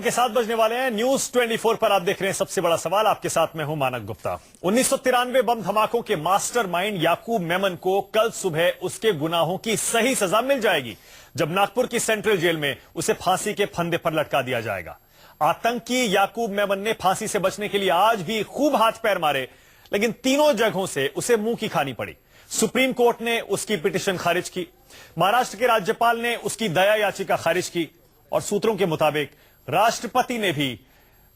के 7 बजने वाले हैं। न्यूज 24 पर आप देख रहे हैं सबसे बड़ा सवाल। आपके साथ मैं हूं मानक गुप्ता। 1993 बम धमाकों के मास्टरमाइंड याकूब मेमन को कल सुबह उसके गुनाहों की सही सजा मिल जाएगी जब नागपुर की सेंट्रल जेल में उसे फांसी के फंदे पर लटका दिया जाएगा। आतंकी याकूब मेमन ने फांसी से बचने के लिए आज भी खूब हाथ पैर मारे, लेकिन तीनों जगहों से उसे मुंह की खानी पड़ी। सुप्रीम कोर्ट ने उसकी पिटीशन खारिज की, महाराष्ट्र के राज्यपाल ने उसकी दया याचिका खारिज की और सूत्रों के मुताबिक राष्ट्रपति ने भी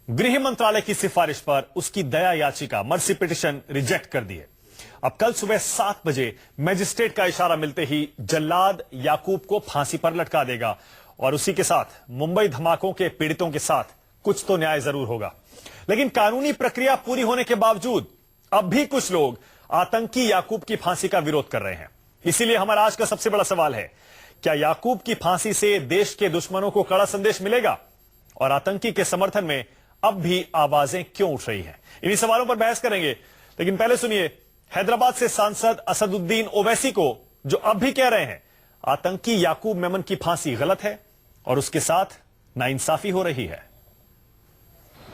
गृह मंत्रालय की सिफारिश पर उसकी दया याचिका मर्सी पिटीशन रिजेक्ट कर दी है। अब कल सुबह 7 बजे मजिस्ट्रेट का इशारा मिलते ही जल्लाद याकूब को फांसी पर लटका देगा और उसी के साथ मुंबई धमाकों के पीड़ितों के साथ कुछ तो न्याय जरूर होगा। लेकिन कानूनी प्रक्रिया पूरी होने के बावजूद अब भी कुछ लोग आतंकी याकूब की फांसी का विरोध कर रहे हैं। इसीलिए हमारा आज का सबसे बड़ा सवाल है, क्या याकूब की फांसी से देश के दुश्मनों को कड़ा संदेश मिलेगा और आतंकी के समर्थन में अब भी आवाजें क्यों उठ रही हैं? इन्हीं सवालों पर बहस करेंगे, लेकिन पहले सुनिए हैदराबाद से सांसद असदुद्दीन ओवैसी को, जो अब भी कह रहे हैं आतंकी याकूब मेमन की फांसी गलत है और उसके साथ नाइंसाफी हो रही है।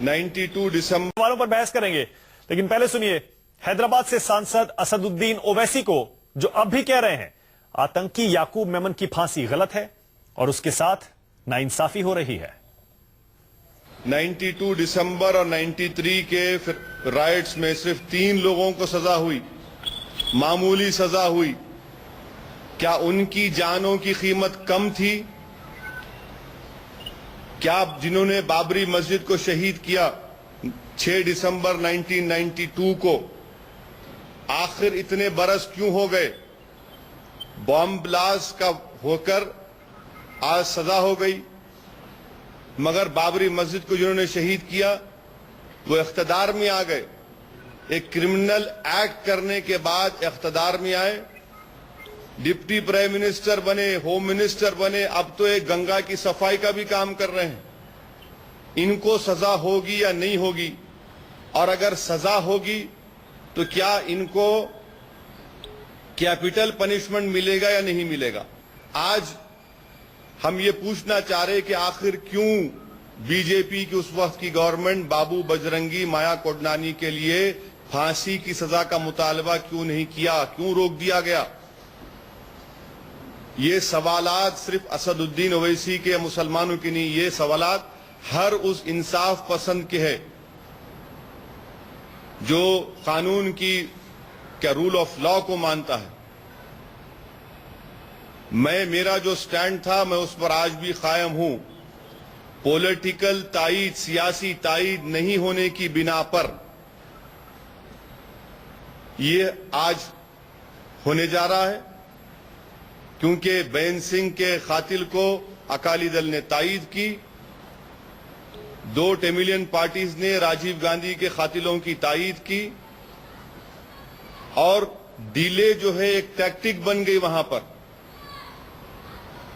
92 दिसंबर सवालों पर बहस करेंगे, लेकिन पहले सुनिए हैदराबाद से सांसद असदुद्दीन ओवैसी को, जो अब भी कह रहे हैं आतंकी याकूब मेमन की फांसी गलत है और उसके साथ नाइंसाफी हो रही है। 92 दिसंबर और 93 के राइट्स में सिर्फ 3 लोगों को सजा हुई, मामूली सजा हुई। क्या उनकी जानों की कीमत कम थी? क्या जिन्होंने बाबरी मस्जिद को शहीद किया 6 दिसंबर 1992 को, आखिर इतने बरस क्यों हो गए? बॉम्ब ब्लास्ट का होकर आज सजा हो गई, मगर बाबरी मस्जिद को जिन्होंने शहीद किया वो इख्तदार में आ गए। एक क्रिमिनल एक्ट करने के बाद इख्तदार में आए, डिप्टी प्राइम मिनिस्टर बने, होम मिनिस्टर बने, अब तो एक गंगा की सफाई का भी काम कर रहे हैं। इनको सजा होगी या नहीं होगी? और अगर सजा होगी तो क्या इनको कैपिटल पनिशमेंट मिलेगा या नहीं मिलेगा? आज हम ये पूछना चाह रहे कि आखिर क्यों बीजेपी की उस वक्त की गवर्नमेंट बाबू बजरंगी, माया कोडनानी के लिए फांसी की सजा का मुतालबा क्यों नहीं किया, क्यों रोक दिया गया? ये सवालात सिर्फ असदुद्दीन ओवैसी के, मुसलमानों की नहीं, ये सवालात हर उस इंसाफ पसंद के है जो कानून की क्या रूल ऑफ लॉ को मानता है। मेरा जो स्टैंड था मैं उस पर आज भी कायम हूं। पॉलिटिकल ताईद, सियासी ताईद नहीं होने की बिना पर ये आज होने जा रहा है, क्योंकि बेन सिंह के कातिल को अकाली दल ने ताईद की, 2 टेमिलियन पार्टीज ने राजीव गांधी के कातिलों की ताईद की और डिले जो है एक टैक्टिक बन गई वहां पर,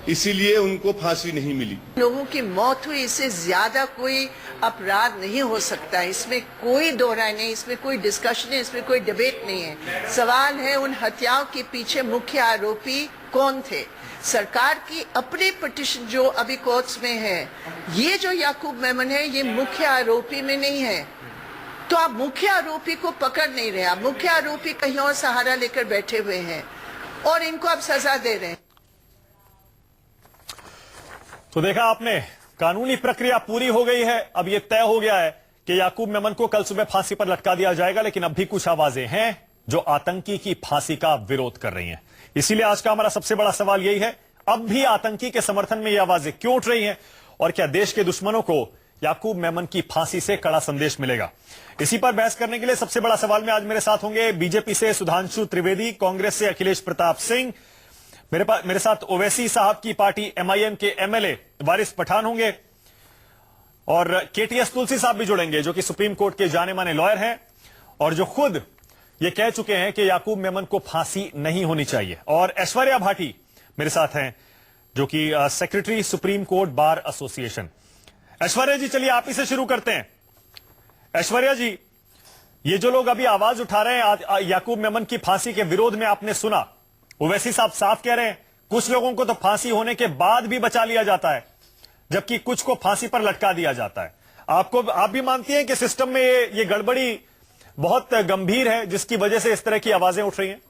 इसीलिए उनको फांसी नहीं मिली। लोगों की मौत हुई, इससे ज्यादा कोई अपराध नहीं हो सकता है। इसमें कोई दो राय नहीं, इसमें कोई डिस्कशन नहीं, इसमें कोई डिबेट नहीं है। सवाल है उन हत्याओं के पीछे मुख्य आरोपी कौन थे। सरकार की अपनी पिटीशन जो अभी कोर्ट्स में है, ये जो याकूब मेमन है ये मुख्य आरोपी में नहीं है, तो आप मुख्य आरोपी को पकड़ नहीं रहे। आप मुख्य आरोपी कहीं और सहारा लेकर बैठे हुए हैं और इनको आप सजा दे रहे हैं। तो देखा आपने, कानूनी प्रक्रिया पूरी हो गई है। अब यह तय हो गया है कि याकूब मेमन को कल सुबह फांसी पर लटका दिया जाएगा, लेकिन अब भी कुछ आवाजें हैं जो आतंकी की फांसी का विरोध कर रही हैं। इसीलिए आज का हमारा सबसे बड़ा सवाल यही है, अब भी आतंकी के समर्थन में ये आवाजें क्यों उठ रही हैं और क्या देश के दुश्मनों को याकूब मेमन की फांसी से कड़ा संदेश मिलेगा? इसी पर बहस करने के लिए सबसे बड़ा सवाल में आज मेरे साथ होंगे बीजेपी से सुधांशु त्रिवेदी, कांग्रेस से अखिलेश प्रताप सिंह, मेरे साथ ओवैसी साहब की पार्टी एमआईएम के एमएलए वारिस पठान होंगे और केटीएस तुलसी साहब भी जुड़ेंगे, जो कि सुप्रीम कोर्ट के जाने माने लॉयर हैं और जो खुद ये कह चुके हैं कि याकूब मेमन को फांसी नहीं होनी चाहिए। और ऐश्वर्या भाटी मेरे साथ हैं, जो कि secretary supreme court bar association. Aishwarya ji, चलिए आप ही से शुरू करते हैं। ऐश्वर्या जी, ये जो लोग अभी आवाज उठा रहे हैं याकूब मेमन की फांसी के विरोध में, आपने सुना ओवैसी साहब साफ कह रहे हैं कुछ लोगों को तो फांसी होने के बाद भी बचा लिया जाता है, जबकि कुछ को फांसी पर लटका दिया जाता है। आप भी मानती हैं कि सिस्टम में ये गड़बड़ी बहुत गंभीर है, जिसकी वजह से इस तरह की आवाजें उठ रही हैं?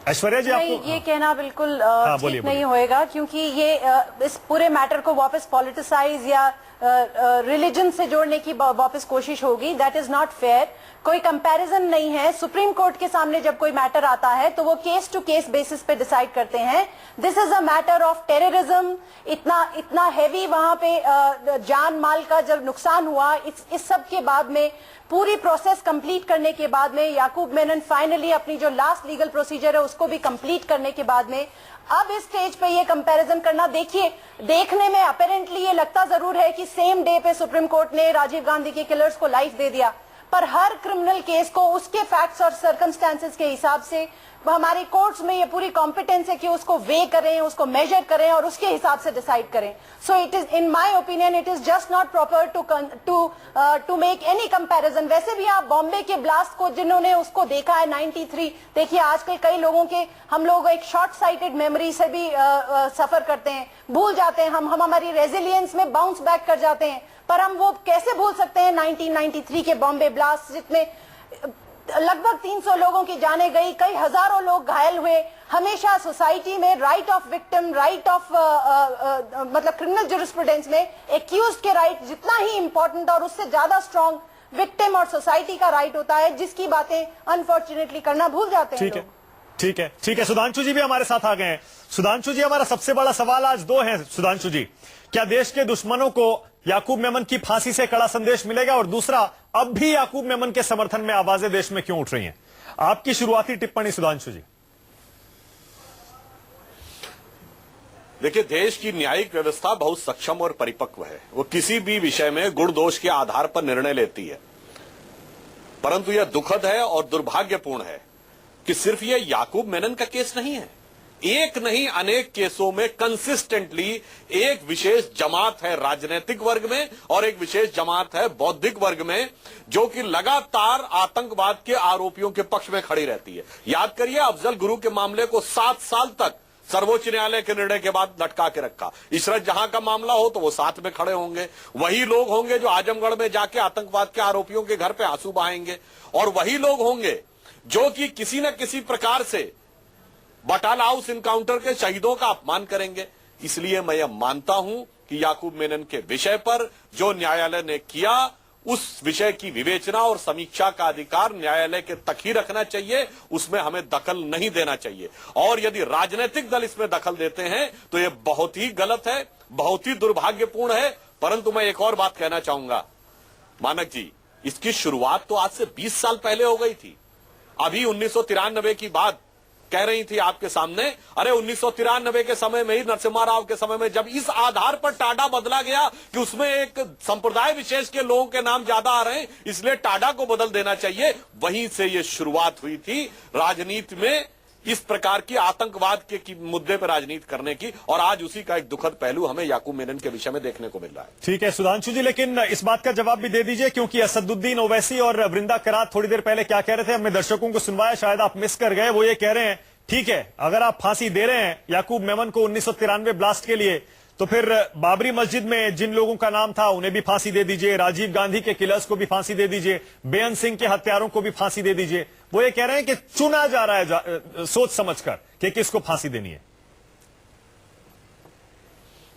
ऐश्वर्या जी, नहीं, आपको ये कहना बिल्कुल बोलिए, ठीक नहीं होएगा, क्योंकि ये इस पूरे मैटर को वापस पॉलिटिसाइज या रिलीजन से जोड़ने की वापस कोशिश होगी। That is not fair. कोई कंपैरिजन नहीं है। सुप्रीम कोर्ट के सामने जब कोई मैटर आता है तो वो केस टू केस बेसिस पे डिसाइड करते हैं। This is a matter of terrorism. इतना हैवी वहां पे जान माल का जब नुकसान हुआ, इस सब के बाद में पूरी प्रोसेस कंप्लीट करने के बाद में याकूब मेनन फाइनली अपनी जो लास्ट लीगल प्रोसीजर है उसको भी कंप्लीट करने के बाद में अब इस स्टेज पे ये कंपैरिजन करना, देखिए, देखने में अपेरेंटली ये लगता जरूर है कि सेम डे पे सुप्रीम कोर्ट ने राजीव गांधी के किलर्स को लाइफ दे दिया, पर हर क्रिमिनल केस को उसके फैक्ट्स और सर्कमस्टेंसेस के हिसाब से हमारी कोर्ट्स में ये पूरी कॉम्पिटेंस है कि उसको वे करें, उसको मेजर करें और उसके हिसाब से डिसाइड करें। So it is, in my opinion, it is just not proper to make any comparison. वैसे भी आप बॉम्बे के ब्लास्ट को, जिन्होंने उसको देखा है 93, देखिए आजकल कई लोगों के, हम लोग एक शॉर्ट साइटेड मेमोरी से भी सफर करते हैं, भूल जाते हैं, हम हमारी रेजिलियंस में बाउंस बैक कर जाते हैं, पर हम वो कैसे भूल सकते हैं 1993 के बॉम्बे ब्लास्ट, जिसमें लगभग 300 लोगों की जानें गई, कई हजारों लोग घायल हुए। हमेशा सोसाइटी में right of victim, right of मतलब क्रिमिनल ज्यूरिस्प्रूडेंस में एक्यूज्ड के राइट जितना ही इंपॉर्टेंट और उससे ज्यादा स्ट्रांग विक्टिम और सोसाइटी का राइट होता है, जिसकी बातें अनफॉर्चुनेटली करना भूल जाते हैं। ठीक है। सुधांशु जी भी हमारे साथ आ गए हैं। सुधांशु जी, हमारा सबसे बड़ा सवाल आज दो है। सुधांशु जी, क्या देश के दुश्मनों को याकूब मेमन की फांसी से कड़ा संदेश मिलेगा? और दूसरा, अब भी याकूब मेमन के समर्थन में आवाजें देश में क्यों उठ रही हैं? आपकी शुरुआती टिप्पणी सुधांशु जी। देखिए, देश की न्यायिक व्यवस्था बहुत सक्षम और परिपक्व है। वो किसी भी विषय में गुण दोष के आधार पर निर्णय लेती है, परंतु यह दुखद है और दुर्भाग्यपूर्ण है कि सिर्फ यह याकूब मेनन का केस नहीं है। एक नहीं, अनेक केसों में कंसिस्टेंटली एक विशेष जमात है राजनीतिक वर्ग में और एक विशेष जमात है बौद्धिक वर्ग में, जो कि लगातार आतंकवाद के आरोपियों के पक्ष में खड़ी रहती है। याद करिए, अफजल गुरु के मामले को 7 साल तक सर्वोच्च न्यायालय के निर्णय के बाद लटका के रखा। इशरत जहां का मामला हो तो वो साथ में खड़े होंगे। वही लोग होंगे जो आजमगढ़ में जाके आतंकवाद के आरोपियों के घर पे आंसू बहाएंगे, और वही लोग होंगे जो कि किसी न किसी प्रकार से बटाला हाउस इनकाउंटर के शहीदों का अपमान करेंगे। इसलिए मैं यह मानता हूं कि याकूब मेनन के विषय पर जो न्यायालय ने किया, उस विषय की विवेचना और समीक्षा का अधिकार न्यायालय के तक ही रखना चाहिए, उसमें हमें दखल नहीं देना चाहिए। और यदि राजनीतिक दल इसमें दखल देते हैं तो यह बहुत ही गलत है, बहुत ही दुर्भाग्यपूर्ण है। परंतु मैं एक और बात कहना चाहूंगा, मानक जी, इसकी शुरुआत तो आज से 20 साल पहले हो गई थी। अभी 1993 की बात कह रही थी आपके सामने। अरे 1993 के समय में ही, नरसिम्हा राव के समय में, जब इस आधार पर टाडा बदला गया कि उसमें एक संप्रदाय विशेष के लोगों के नाम ज्यादा आ रहे हैं, इसलिए टाडा को बदल देना चाहिए, वहीं से यह शुरुआत हुई थी राजनीति में इस प्रकार की आतंकवाद के मुद्दे पर राजनीति करने की। और आज उसी का एक दुखद पहलू हमें याकूब मेनन के विषय में देखने को मिल रहा है। ठीक है सुधांशु जी, लेकिन इस बात का जवाब भी दे दीजिए, क्योंकि असदुद्दीन ओवैसी और वृंदा करात थोड़ी देर पहले क्या कह रहे थे, हमने दर्शकों को सुनवाया, शायद आप मिस कर गए। वो ये कह रहे हैं, ठीक है, अगर आप फांसी दे रहे हैं याकूब मेमन को 1993 ब्लास्ट के लिए, तो फिर बाबरी मस्जिद में जिन लोगों का नाम था उन्हें भी फांसी दे दीजिए, राजीव गांधी के किलर्स को भी फांसी दे दीजिए, बेअंत सिंह के हत्यारों को भी फांसी दे दीजिए। वो ये कह रहे हैं कि चुना जा रहा है सोच समझकर कि किसको फांसी देनी है।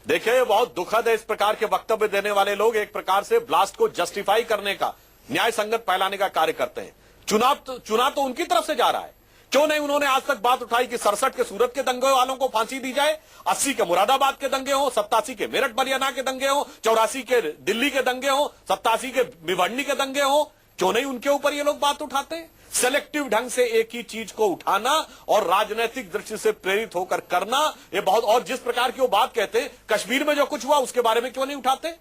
देखिए, ये बहुत दुखद है, इस प्रकार के वक्तव्य देने वाले लोग एक प्रकार से ब्लास्ट को जस्टिफाई करने का, न्याय संगत फैलाने का कार्य करते हैं। चुनाव तो उनकी तरफ से जा रहा है। क्यों नहीं उन्होंने आज तक बात उठाई कि 67 के सूरत के दंगे वालों को फांसी दी जाए, 80 के मुरादाबाद के दंगे हो, 87 के मेरठ बरियाना के दंगे हो, 84 के दिल्ली के दंगे हो, 87 के भिवंडी के दंगे हो, क्यों नहीं उनके ऊपर ये लोग बात उठाते हैं? सेलेक्टिव ढंग से एक ही चीज को उठाना और राजनीतिक दृष्टि से प्रेरित होकर करना, ये बहुत, और जिस प्रकार की वो बात कहते हैं, कश्मीर में जो कुछ हुआ उसके बारे में क्यों नहीं उठाते?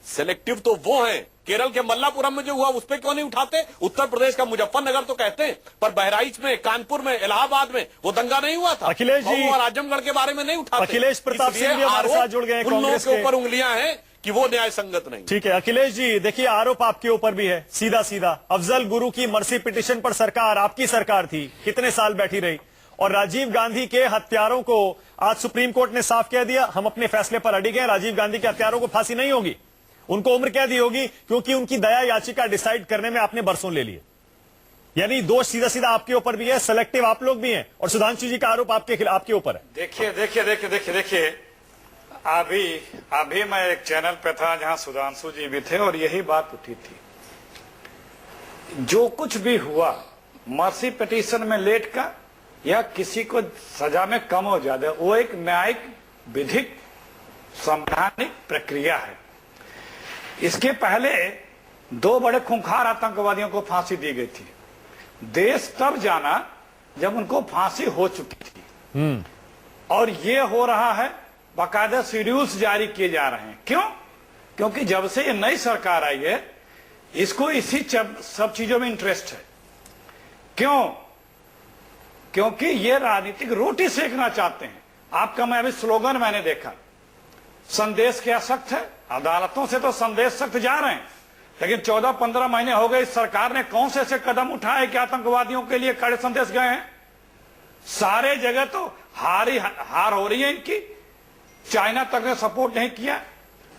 सेलेक्टिव तो वो है, केरल के मल्लापुरम में जो हुआ उस पर क्यों नहीं उठाते? उत्तर प्रदेश का मुजफ्फरनगर तो कहते हैं, पर बहराइच में, कानपुर में, इलाहाबाद में वो दंगा नहीं हुआ था। अखिलेश जी, और आजमगढ़ के बारे में नहीं उठाते। अखिलेश प्रताप सिंह भी हमारे साथ जुड़ गए, उन लोगों के ऊपर उंगलियां हैं कि वो न्याय संगत नहीं। ठीक है अखिलेश जी, देखिए आरोप आपके ऊपर भी है सीधा सीधा। अफजल गुरु की मर्सी पिटीशन पर सरकार, आपकी सरकार थी, कितने साल बैठी रही, और राजीव गांधी के हत्यारों को आज सुप्रीम कोर्ट ने साफ कह दिया, हम अपने फैसले पर अड़िग हैं, राजीव गांधी के हत्यारों को फांसी नहीं होगी, उनको उम्र कैद होगी, क्योंकि उनकी दया याचिका डिसाइड करने में आपने बरसों ले लिए। यानी दोष सीधा सीधा आपके ऊपर भी है, सेलेक्टिव आप लोग भी हैं, और सुधांशु जी का आरोप आपके ऊपर है। देखिए अभी मैं एक चैनल पे था जहां सुधांशु जी भी थे और यही बात उठी थी। जो कुछ भी हुआ मर्सी पिटीशन में लेट का या किसी को सजा में कम हो ज्यादा, वो एक न्यायिक विधिक संवैधानिक प्रक्रिया है। इसके पहले 2 बड़े खूंखार आतंकवादियों को फांसी दी गई थी। देश तब जाना जब उनको फांसी हो चुकी थी, और ये हो रहा है, बाकायदा शेड्यूल्स जारी किए जा रहे हैं। क्यों? क्योंकि जब से ये नई सरकार आई है, इसको इसी सब चीजों में इंटरेस्ट है। क्यों? क्योंकि ये राजनीतिक रोटी सेकना चाहते हैं। आपका मैं अभी स्लोगन मैंने देखा, संदेश क्या सख्त है, अदालतों से तो संदेश सख्त जा रहे हैं, लेकिन 14-15 महीने हो गए इस सरकार ने कौन से ऐसे कदम उठाए कि आतंकवादियों के लिए कड़े संदेश गए हैं? सारे जगह तो हार हो रही है इनकी। चाइना तक ने सपोर्ट नहीं किया,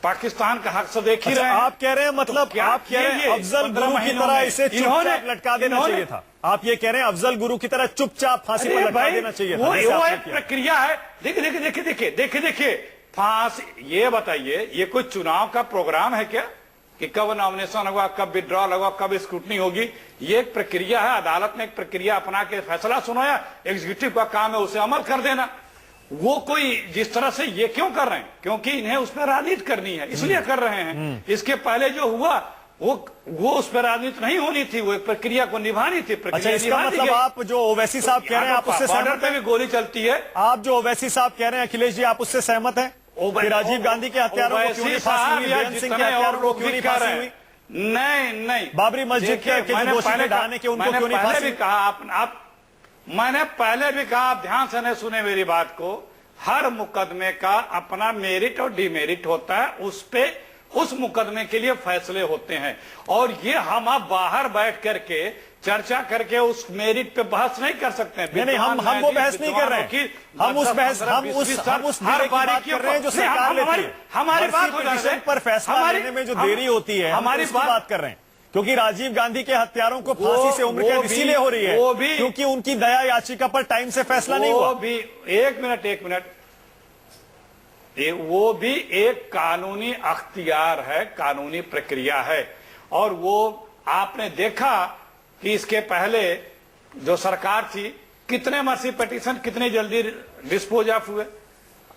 पाकिस्तान का हक से देख ही रहे हैं। आप कह रहे हैं मतलब तो आप कह रहे हैं अफजल गुरु की तरह इसे चुपचाप लटका देना चाहिए था। आप ये कह रहे हैं अफजल गुरु की तरह चुपचाप फांसी पर लटका देना चाहिए था। वो एक प्रक्रिया है। देखिए फांसी, ये बताइए ये कोई चुनाव का प्रोग्राम है क्या कि कब नॉमिनेशन होगा, कब विड्रॉल होगा, कब स्क्रूटनी होगी? ये एक प्रक्रिया है। अदालत ने एक प्रक्रिया अपना के फैसला सुनाया, एग्जीक्यूटिव का काम है उसे अमल कर देना। वो कोई जिस तरह से ये क्यों कर रहे हैं? क्योंकि इन्हें उस पर राजनीति करनी है, इसलिए कर रहे हैं। इसके पहले जो हुआ वो उस पर राजनीति नहीं होनी थी, वो एक प्रक्रिया को निभानी थी। अच्छा, इसका मतलब आप जो ओवैसी साहब कह रहे हैं आप उससे सहमत पे भी गोली चलती है। आप जो ओवैसी साहब कह रहे हैं अखिलेश जी, आप उससे सहमत हैं कि राजीव गांधी के हत्यारों को क्यों नहीं फांसी हुई, बेअंत सिंह के हत्यारों को क्यों नहीं फांसी हुई? नहीं, बाबरी मस्जिद के दोषी ढाने के उनको क्यों नहीं फांसी? मैंने पहले भी कहा, आप ध्यान से नहीं सुने मेरी बात को। हर मुकदमे का अपना मेरिट और डिमेरिट होता है, उस मुकदमे के लिए फैसले होते हैं, और ये हम आप बाहर बैठ करके चर्चा करके उस मेरिट पे बहस नहीं कर सकते हैं। नहीं, हम वो बहस नहीं कर रहे हैं। हम उस बहस हर बात कर रहे हैं जो सरकार लेती है। हमारी बात हो जाती है पर फैसला लेने में जो देरी होती है, हमारी बात कर रहे हैं, क्योंकि राजीव गांधी के हत्यारों को फांसी से उम्र कैद इसीलिए हो रही है क्योंकि उनकी दया याचिका पर टाइम से फैसला नहीं हुआ। एक मिनट, वो भी एक कानूनी अख्तियार है, कानूनी प्रक्रिया है। और वो आपने देखा कि इसके पहले जो सरकार थी, कितने मर्सी पिटीशन कितनी जल्दी डिस्पोज ऑफ हुए।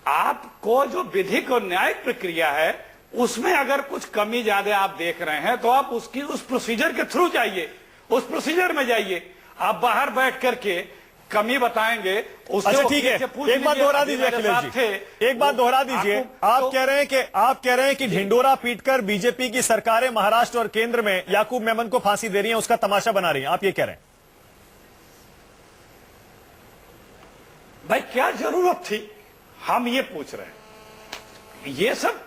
आपको जो विधिक और न्यायिक प्रक्रिया है उसमें अगर कुछ कमी ज्यादा आप देख रहे हैं तो आप उस प्रोसीजर के थ्रू जाइए, उस प्रोसीजर में जाइए। आप बाहर बैठ करके कमी बताएंगे उससे। अच्छा ठीक है, एक बात दोहरा दीजिए अखिलेश जी, एक बात दोहरा दीजिए। आप कह रहे हैं कि ढिंडोरा पीटकर बीजेपी की सरकारें महाराष्ट्र और केंद्र में याकूब मेमन को फांसी दे रही हैं, उसका तमाशा बना रही हैं, आप ये कह रहे हैं? भाई क्या जरूरत थी, हम ये पूछ रहे हैं। ये सब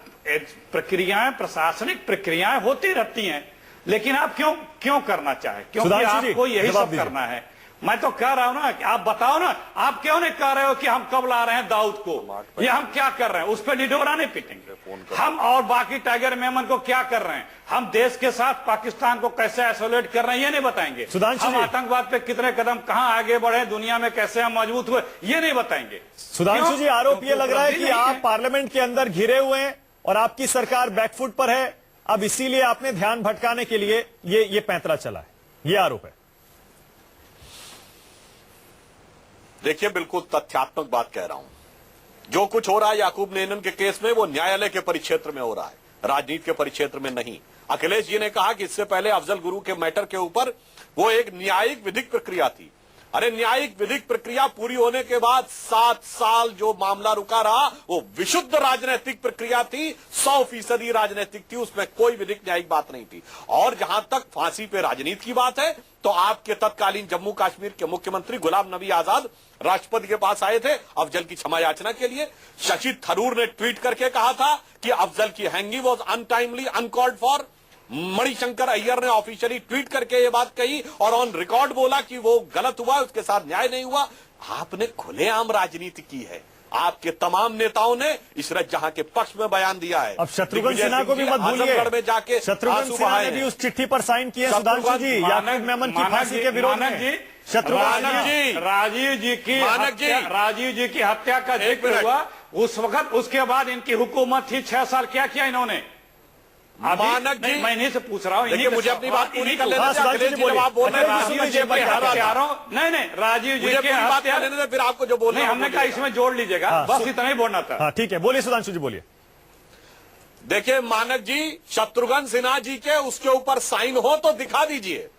प्रक्रियाएं, प्रशासनिक प्रक्रियाएं होती रहती हैं, लेकिन आप क्यों करना चाहे? क्योंकि आपको यही सब करना है। मैं तो कह रहा हूं ना कि आप बताओ ना, आप क्यों नहीं कह रहे हो कि हम कब ला रहे हैं दाऊद को, या हम क्या कर रहे हैं? उस पर ढिंडोरा नहीं पीटेंगे हम। और बाकी टाइगर मेमन को क्या कर रहे हैं हम? देश के साथ पाकिस्तान को कैसे आइसोलेट कर रहे हैं ये नहीं बताएंगे। हम आतंकवाद पे कितने कदम कहां आगे बढ़े, दुनिया में कैसे हम मजबूत हुए, ये नहीं बताएंगे। सुधांशु जी, आरोप ये लग रहा है कि आप पार्लियामेंट के अंदर घिरे हुए हैं और आपकी सरकार बैकफुट पर है, अब इसीलिए आपने ध्यान भटकाने के लिए ये पैंतरा चला है, ये आरोप है। देखिए, बिल्कुल तथ्यात्मक बात कह रहा हूं। जो कुछ हो रहा है याकूब मेमन के केस में, वो न्यायालय के परिक्षेत्र में हो रहा है, राजनीति के परिक्षेत्र में नहीं। अखिलेश जी ने कहा कि इससे पहले अफजल गुरु के मैटर के ऊपर वो एक न्यायिक विधिक प्रक्रिया थी। अरे न्यायिक विधिक प्रक्रिया पूरी होने के बाद 7 साल जो मामला रुका रहा वो विशुद्ध राजनीतिक प्रक्रिया थी, 100% राजनीतिक थी, उसमें कोई विधिक न्यायिक बात नहीं थी। और जहां तक फांसी पे राजनीति की बात है तो आपके तत्कालीन जम्मू कश्मीर के मुख्यमंत्री गुलाम नबी आजाद राष्ट्रपति के पास आए थे अफजल की क्षमा याचना के लिए। शशि थरूर ने ट्वीट करके कहा था कि अफजल की hanging was untimely, uncalled for. Manishankar Iyer ने ऑफिशियली ट्वीट करके ये बात कही और ऑन रिकॉर्ड बोला कि वो गलत हुआ, उसके साथ न्याय नहीं हुआ। आपने खुलेआम राजनीति की है, आपके तमाम नेताओं ने इशरत जहां के पक्ष में बयान दिया है। अब शत्रुघ्न सिन्हा को भी मत भूलिए, आजमगढ़ में जाके शत्रुघ्न सिन्हा ने भी उस चिट्ठी पर साइन किया सुधांशु जी, याकूब मेमन की फांसी के विरोध में। शत्रुघ्न जी, राजीव जी की हत्या का जिक्र हुआ उस वक्त, उसके बाद इनकी हुकूमत थी 6 साल, क्या किया इन्होंने? मानक जी, मैं इन्हीं से पूछ रहा हूँ। देखिए मुझे अपनी बात पूरी कर लेने नहीं, राजीव जी के हत्यारों, लेने से फिर आपको जो बोलना हमने कहा इसमें जोड़ लीजिएगा, बस इतना ही बोलना था। हाँ ठीक है, बोलिए सुधांशु जी, बोलिए। देखिए मानक जी, शत्रुघ्न सिन्हा जी के उसके ऊपर साइन हो तो दिखा दीजिए।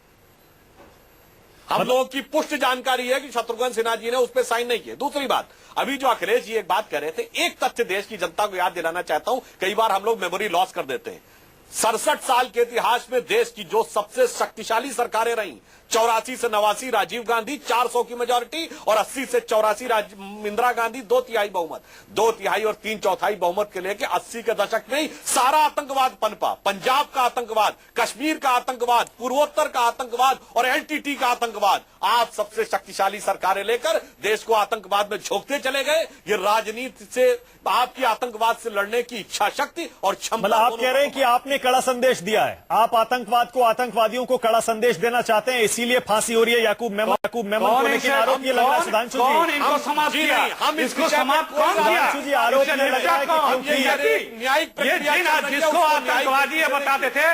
हम लोगों की पुष्ट जानकारी है कि शत्रुघ्न सिन्हा जी ने उस पर साइन नहीं किए। दूसरी बात, अभी जो अखिलेश जी एक बात कर रहे थे, एक तथ्य देश की जनता को याद दिलाना चाहता हूं, कई बार हम लोग मेमोरी लॉस कर देते हैं। 67 साल के इतिहास में देश की जो सबसे शक्तिशाली सरकारें रहीं, 84 से 89 राजीव गांधी 400 की मेजॉरिटी और 80 से 84 इंदिरा गांधी 2/3 बहुमत, 2/3 और 3/4 बहुमत के लेके 80 के दशक में ही सारा आतंकवाद पनपा। पंजाब का आतंकवाद, कश्मीर का आतंकवाद, पूर्वोत्तर का आतंकवाद और एलटीटी का आतंकवाद, आप सबसे शक्तिशाली सरकारें लेकर देश को आतंकवाद में झोंकते चले गए। ये राजनीति से आपकी आतंकवाद से लड़ने की इच्छा शक्ति और क्षमता, मतलब आप कह रहे हैं कि आपने कड़ा संदेश दिया है, आप आतंकवाद को, आतंकवादियों को कड़ा संदेश देना चाहते हैं, इसीलिए फांसी हो रही है याकूब मेमन को, लेकिन आरोप ये लग रहा है सुधांशु जी, कौन इनको समाप्त किया? हम इसको समाप्त कौन किया? सुधांशु जी, आरोप ये लग रहा है कि न्यायिक प्रक्रिया जिसको आतंकवादी बताते थे,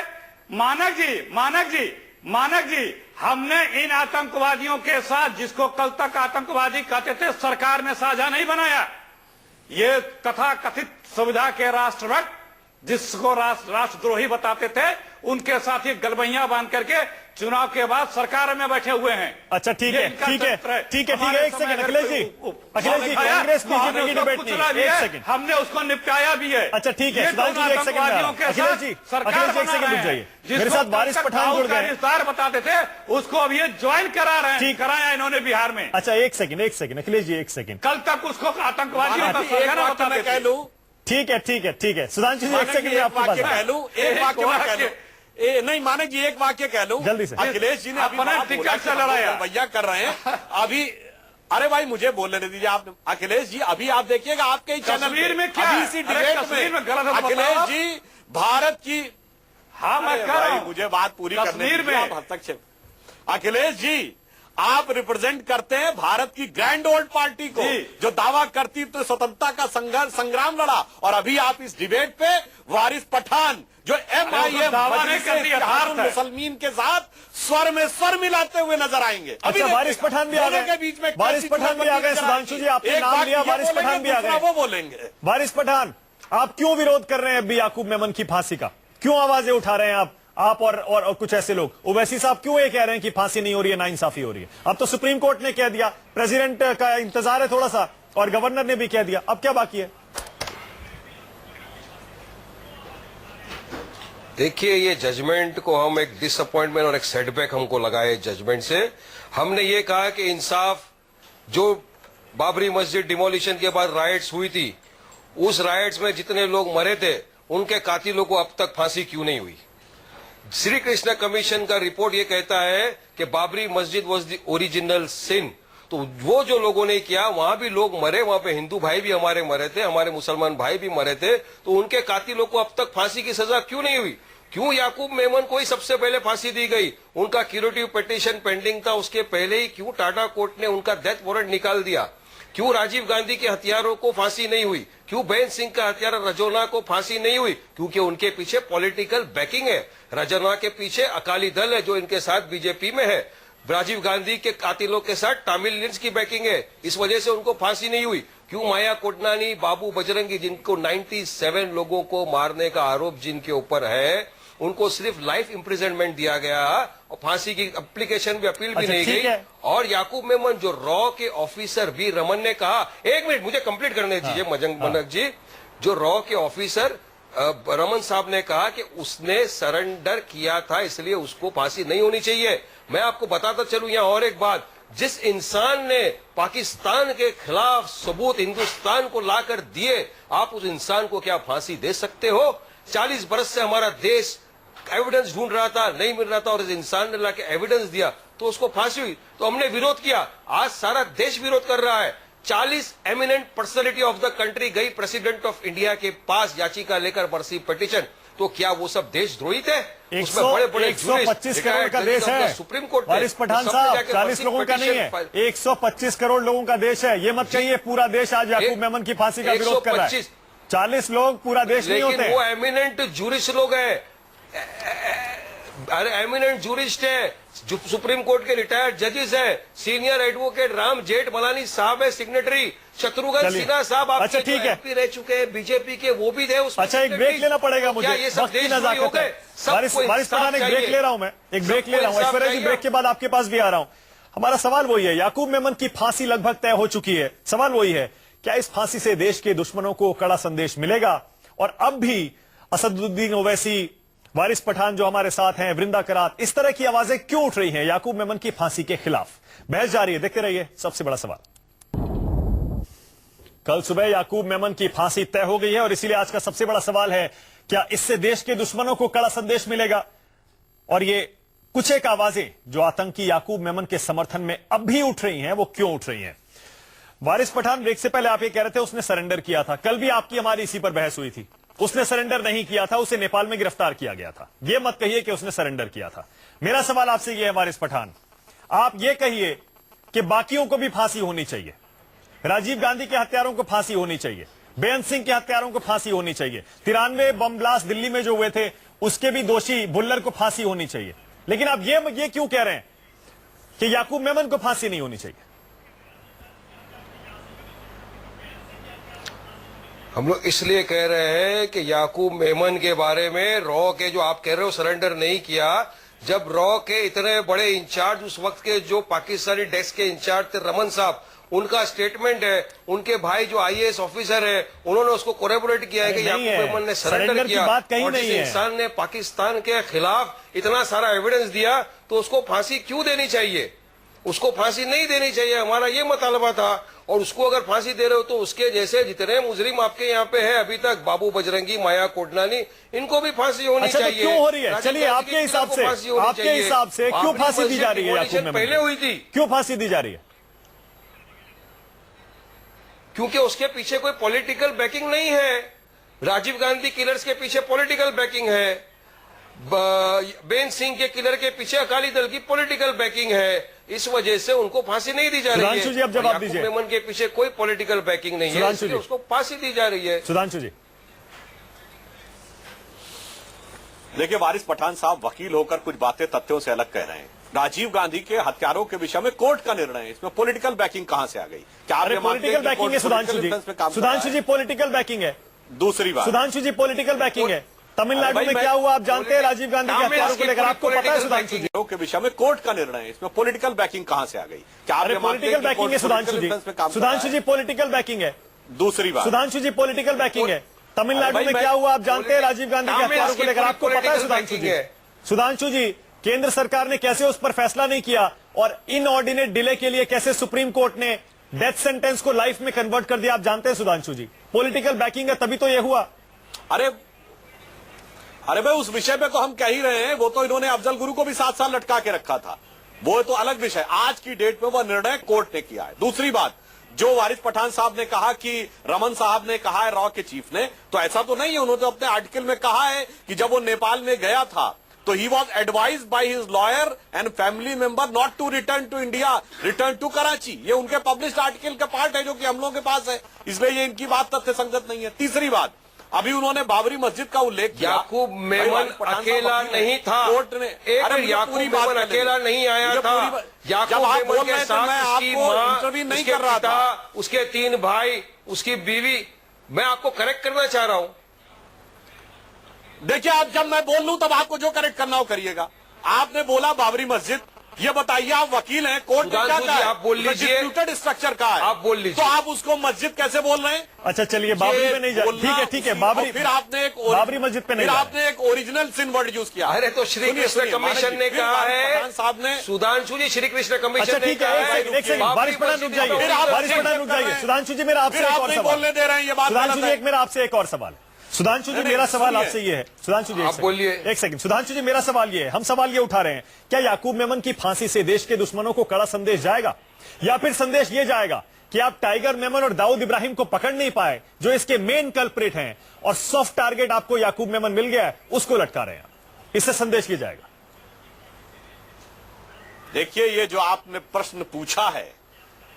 मानक जी, हमने इन आतंकवादियों के साथ, जिसको कल तक आतंकवादी कहते थे, सरकार में साझा नहीं बनाया। ये तथा कथित सुविधा के राष्ट्रभक्त, जिसको राष्ट्रद्रोही बताते थे, उनके साथ ही गलबैया बांध करके चुनाव के बाद सरकार में बैठे हुए हैं। अच्छा ठीक है, एक सेकंड अखिलेश जी, कांग्रेस बीजेपी की डिबेट नहीं, एक सेकंड, हमने उसको निपटाया भी है। अच्छा ठीक है, सुधांशु जी एक सेकंड, अखिलेश जी एक सेकंड रुक जाइए, मेरे साथ वारिस पठान जुड़ गए, रिश्तेदार बताते थे, उसको अभी ज्वाइन करा रहे हैं, कराया इन्होंने बिहार में। अच्छा एक सेकंड अखिलेश जी, एक सेकंड, कल तक उसको आतंकवादी कह लूं, ठीक है सुधांशु जी एक सेकंड, आपको बात कह लूं, एक वाक्य में कह लूं, नहीं मानक जी एक वाक्य कह लूं जल्दी से। अखिलेश जी ने अपना टिकट से लड़ाया, भैया कर रहे हैं अभी। अरे भाई मुझे बोलने दीजिए आप। अखिलेश जी अभी आप देखिएगा आपके ही चैनल में क्या अभी इसी डिबेट में अखिलेश जी भारत की, हाँ मैं कह रहा हूं, मुझे बात पूरी करने दीजिए, आप हस्तक्षेप। अखिलेश जी आप रिप्रेजेंट करते हैं भारत की ग्रैंड ओल्ड पार्टी को, जो दावा करती तो स्वतंत्रता का संग्राम लड़ा, और अभी आप इस डिबेट पे वारिस पठान जो MIM मुसलमान के साथ स्वर में स्वर मिलाते हुए नजर आएंगे। अच्छा वारिस पठान भी आ गए, बीच में वारिस पठान भी आ गए, सुधांशु जी आपने नाम लिया, वारिस पठान भी आ गए, वो बोलेंगे। वारिस पठान, आप क्यों विरोध कर रहे हैं अभी याकूब मेमन की फांसी का, क्यों आवाजें उठा रहे हैं आप और कुछ ऐसे लोग? ओवैसी साहब क्यों ये कह रहे हैं कि फांसी नहीं हो रही है, नाइंसाफी हो रही है? अब तो सुप्रीम कोर्ट ने कह दिया, प्रेसिडेंट का इंतजार है थोड़ा सा, और गवर्नर ने भी कह दिया, अब क्या बाकी है? देखिए ये जजमेंट को हम एक डिसअपॉइंटमेंट और एक सेटबैक हमको लगा है जजमेंट से। हमने ये कहा कि इंसाफ, जो बाबरी मस्जिद डिमोलिशन के बाद राइट्स हुई थी, उस राइट्स में जितने लोग मरे थे उनके कातिलों को अब तक फांसी क्यों नहीं हुई? श्री कृष्ण कमीशन का रिपोर्ट ये कहता है कि बाबरी मस्जिद वॉज द ओरिजिनल सिन, तो वो जो लोगों ने किया वहां भी लोग मरे, वहां पे हिंदू भाई भी हमारे मरे थे, हमारे मुसलमान भाई भी मरे थे, तो उनके कातिलों को अब तक फांसी की सजा क्यों नहीं हुई? क्यों याकूब मेमन को ही सबसे पहले फांसी दी गई? उनका क्यूरेटिव पिटीशन पेंडिंग था, उसके पहले ही क्यों टाटा कोर्ट ने उनका डेथ वारंट निकाल दिया? क्यों राजीव गांधी के हथियारों को फांसी नहीं हुई? क्यों बेन सिंह का हत्यारा रजौना को फांसी नहीं हुई? क्योंकि उनके पीछे पॉलिटिकल बैकिंग है। रजौना के पीछे अकाली दल है जो इनके साथ बीजेपी में है। राजीव गांधी के कातिलों के साथ तमिलियंस की बैकिंग है, इस वजह से उनको फांसी नहीं हुई। क्यों माया कोडनानी, बाबू बजरंगी, जिनको 97 लोगों को मारने का आरोप जिनके ऊपर है, उनको सिर्फ लाइफ इम्प्रिजनमेंट दिया गया और फांसी की एप्लीकेशन भी अपील भी अच्छा, नहीं ठीक गई। है। और याकूब मेमन जो रॉ के ऑफिसर वी रमन ने कहा, एक मिनट मुझे कंप्लीट करने दीजिए मनक जी, जो रॉ के ऑफिसर रमन साहब ने कहा कि उसने सरेंडर किया था इसलिए उसको फांसी नहीं होनी चाहिए। मैं आपको बताता चलूं यहां और एक बात, जिस इंसान ने पाकिस्तान के खिलाफ सबूत हिंदुस्तान को लाकर दिए, आप उस इंसान को क्या फांसी दे सकते हो? 40 बरस से हमारा देश एविडेंस ढूंढ रहा था, नहीं मिल रहा था, और इस इंसान ने लाके एविडेंस दिया तो उसको फांसी हुई। तो हमने विरोध किया, आज सारा देश विरोध कर रहा है। 40 eminent personality of the country गई प्रेसिडेंट ऑफ इंडिया के पास याचिका लेकर मर्सी पिटीशन, तो क्या वो सब देशद्रोही थे? उसमें बड़े बड़े 125 करोड़ का देश है सुप्रीम कोर्ट। वारिस पठान साहब, 40 लोगों का नहीं है, 125 करोड़ लोगों का देश है। ये मत कहिए पूरा देश आज याकूब मेमन की फांसी का विरोध कर रहा है। 40 लोग पूरा देश नहीं होते। लेकिन वो एमिनेंट जूरिस्ट लोग हैं, अरे एमिनेंट जूरिस्ट है, जो सुप्रीम कोर्ट के रिटायर्ड जजेस हैं, सीनियर एडवोकेट राम जेठ मलानी साहब है सिग्नेटरी, शत्रुघ्न सिन्हा साहब आपके अच्छा, ठीक है, एमपी रह चुके हैं बीजेपी के, वो भी थे उसमें। अच्छा, एक ब्रेक लेना पड़ेगा मुझे, ये सब वक्त की देशद्रोही हो नजाकत है। गए। वारिस पठान, एक ब्रेक ले रहा हूं मैं, एक ब्रेक ले रहा हूं ऐश्वर्या जी, ब्रेक के बाद आपके पास भी आ रहा हूं। हमारा सवाल वही है, याकूब मेमन की फांसी लगभग तय हो चुकी है। सवाल वही है, क्या इस फांसी से देश के दुश्मनों को कड़ा संदेश मिलेगा? और अब भी असदुद्दीन ओवैसी, वारिस पठान जो हमारे साथ हैं, वृंदा करात, इस तरह की आवाजें क्यों उठ रही हैं याकूब मेमन की फांसी के खिलाफ? बहस जारी है, देखते रहिए सबसे बड़ा सवाल। कल सुबह याकूब मेमन की फांसी तय हो गई है और इसीलिए आज का सबसे बड़ा सवाल है, क्या इससे देश के दुश्मनों को कड़ा संदेश मिलेगा? और ये कुछ एक आवाजें जो आतंकी याकूब मेमन के समर्थन में अब भी उठ रही हैं, वो क्यों उठ रही हैं? वारिस पठान, ब्रेक से पहले आप ये कह रहे थे उसने सरेंडर किया था, कल भी आपकी हमारी इसी पर बहस हुई थी। उसने सरेंडर नहीं किया था, उसे नेपाल में गिरफ्तार किया गया था। यह मत कहिए कि उसने सरेंडर किया था। मेरा सवाल आपसे यह है वारिस पठान, आप यह कहिए कि बाकियों को भी फांसी होनी चाहिए, राजीव गांधी के हत्यारों को फांसी होनी चाहिए, बेअंत सिंह के हत्यारों को फांसी होनी चाहिए, 93 बम ब्लास्ट दिल्ली में जो हुए थे उसके भी दोषी भुल्लर को फांसी होनी चाहिए, लेकिन आप ये क्यों कह रहे हैं कि याकूब मेमन को फांसी नहीं होनी चाहिए? हम लोग इसलिए कह रहे हैं कि याकूब मेमन के बारे में रॉ के जो आप कह रहे हो सरेंडर नहीं किया, जब रॉ के इतने बड़े इंचार्ज उस वक्त के जो पाकिस्तानी डेस्क के इंचार्ज थे रमन साहब, उनका स्टेटमेंट है, उनके भाई जो आईएएस ऑफिसर है उन्होंने उसको कोरेबोरेट किया है कि याकूब मेमन ने सरेंडर किया। और जिस इंसान ने पाकिस्तान के खिलाफ इतना सारा एविडेंस दिया तो उसको फांसी क्यों देनी चाहिए? उसको फांसी नहीं देनी चाहिए, हमारा ये मुतालबा था। और उसको अगर फांसी दे रहे हो तो उसके जैसे जितने मुजरिम आपके यहाँ पे हैं अभी तक, बाबू बजरंगी, माया कोटलानी, इनको भी फांसी होनी चाहिए। तो क्यों हो रही है? चलिए आपके हिसाब से क्यों फांसी दी जा रही है याकूब मेमन? पहले हुई थी, क्यों फांसी दी जा रही है? क्योंकि उसके पीछे कोई पॉलिटिकल बैकिंग नहीं है। राजीव गांधी किलर्स के पीछे पॉलिटिकल बैकिंग है, बेअंत सिंह के किलर के पीछे अकाली दल की पॉलिटिकल बैकिंग है, इस वजह से उनको फांसी नहीं दी जा रही है। सुधांशु जी, अब जवाब दीजिए। याकूब मेमन के पीछे कोई पॉलिटिकल बैकिंग नहीं है, इसलिए उसको फांसी दी जा रही है। सुधांशु जी, देखिए वारिस पठान साहब वकील होकर कुछ बातें तथ्यों से अलग कह रहे हैं। राजीव गांधी के हत्यारों के विषय में कोर्ट का निर्णय है, इसमें पॉलिटिकल बैकिंग कहां से आ गई? क्या आप पॉलिटिकल बैकिंग है? सुधांशु जी पॉलिटिकल बैकिंग है। दूसरी बात, सुधांशु जी पॉलिटिकल बैकिंग है। तमिलनाडु में क्या हुआ आप जानते हैं? राजीव गांधी के हत्यारों को लेकर आपको पता है सुधांशु जी? के विषय में कोर्ट का निर्णय है, इसमें पॉलिटिकल बैकिंग कहां से आ गई? क्या आप पॉलिटिकल बैकिंग है? सुधांशु जी पॉलिटिकल बैकिंग है। दूसरी बात, सुधांशु जी पॉलिटिकल बैकिंग है। तमिलनाडु में क्या हुआ आप जानते हैं? राजीव गांधी के हत्यारों को लेकर आपको पता है सुधांशु जी? सुधांशु जी, केंद्र सरकार ने कैसे उस पर फैसला नहीं किया और इनऑर्डिनेट डिले के लिए कैसे सुप्रीम कोर्ट ने डेथ सेंटेंस को लाइफ में कन्वर्ट कर दिया, आप जानते हैं सुधांशु जी? पॉलिटिकल बैकिंग है, तभी तो यह हुआ। अरे भाई, उस विषय पे तो हम कह ही रहे हैं, वो तो इन्होंने अफजल गुरु को भी 7 साल लटका के रखा था, वो तो अलग विषय। आज की डेट में वह निर्णय कोर्ट ने किया है। दूसरी बात, जो वारिस पठान साहब ने कहा कि रमन साहब ने कहा है रॉ के चीफ ने, तो ऐसा तो नहीं है। उन्होंने अपने आर्टिकल में कहा है कि जब वो नेपाल में गया था तो he was advise by his lawyer and family member not to return to India, return to Karachi. ये उनके पब्लिश्ड आर्टिकल का पार्ट है जो कि हम लोगों के पास है, इसलिए ये इनकी बात तथ्य संगत नहीं है। तीसरी बात, अभी उन्होंने बाबरी मस्जिद का उल्लेख किया। याकूब मेमन अकेला नहीं था, कोर्ट ने याकूब मेमन अकेला नहीं आया था। याकूब मेमन के साथ उसकी मां, नहीं कर रहा था, उसके 3 भाई, उसकी बीवी। मैं आपको करेक्ट करना चाह रहा हूं, देखिए, आप जब मैं बोल लूं तब आपको जो करेक्ट करना हो करिएगा। आपने बोला बाबरी मस्जिद, ये बताइए, आप वकील हैं, कोर्ट में क्या सुधांशु जी, कहा आप बोल लीजिए। डिस्प्यूटेड स्ट्रक्चर का है, आप बोल लीजिए। तो आप उसको मस्जिद कैसे बोल रहे हैं? अच्छा चलिए, बाबरी पे नहीं जा, ठीक है बाबरी, फिर आपने एक बाबरी मस्जिद पे नहीं फिर जा। आपने एक ओरिजिनल सिन वर्ड यूज किया। अरे तो श्री सुनिए, कृष्ण सुनिए, कमीशन ने फिर कहा है, पठान साहब ने सुधांशु जी, श्री कृष्ण अच्छा कमीशन ने ठीक है, कहा है, एक सेकंड, बारिश पड़ा रुक जाइए, फिर आप बारिश पड़ा रुक जाइए। सुधांशु जी, मेरा आपसे फिर एक आप और नहीं सवाल, बोलने दे रहे हैं, ये बात सुधांशु गलत जी, है। एक मेरा आपसे एक और सवाल है। सुधांशु जी, नहीं, मेरा सवाल सुनिए। आपसे ये है, सुधांशु जी, आप बोलिए। एक सेकंड, सुधांशु जी, मेरा सवाल ये है, हम सवाल ये उठा रहे हैं, क्या याकूब मेमन की फांसी से देश के दुश्मनों को कड़ा संदेश जाएगा, या फिर संदेश ये जाएगा कि आप टाइगर मेमन और दाऊद इब्राहिम को पकड़ नहीं पाए, जो इसके मेन कल्प्रिट हैं, और सॉफ्ट टारगेट आपको याकूब मेमन मिल गया है, उसको लटका रहे हैं? इससे संदेश ये जाएगा? देखिए, ये जो आपने प्रश्न पूछा है,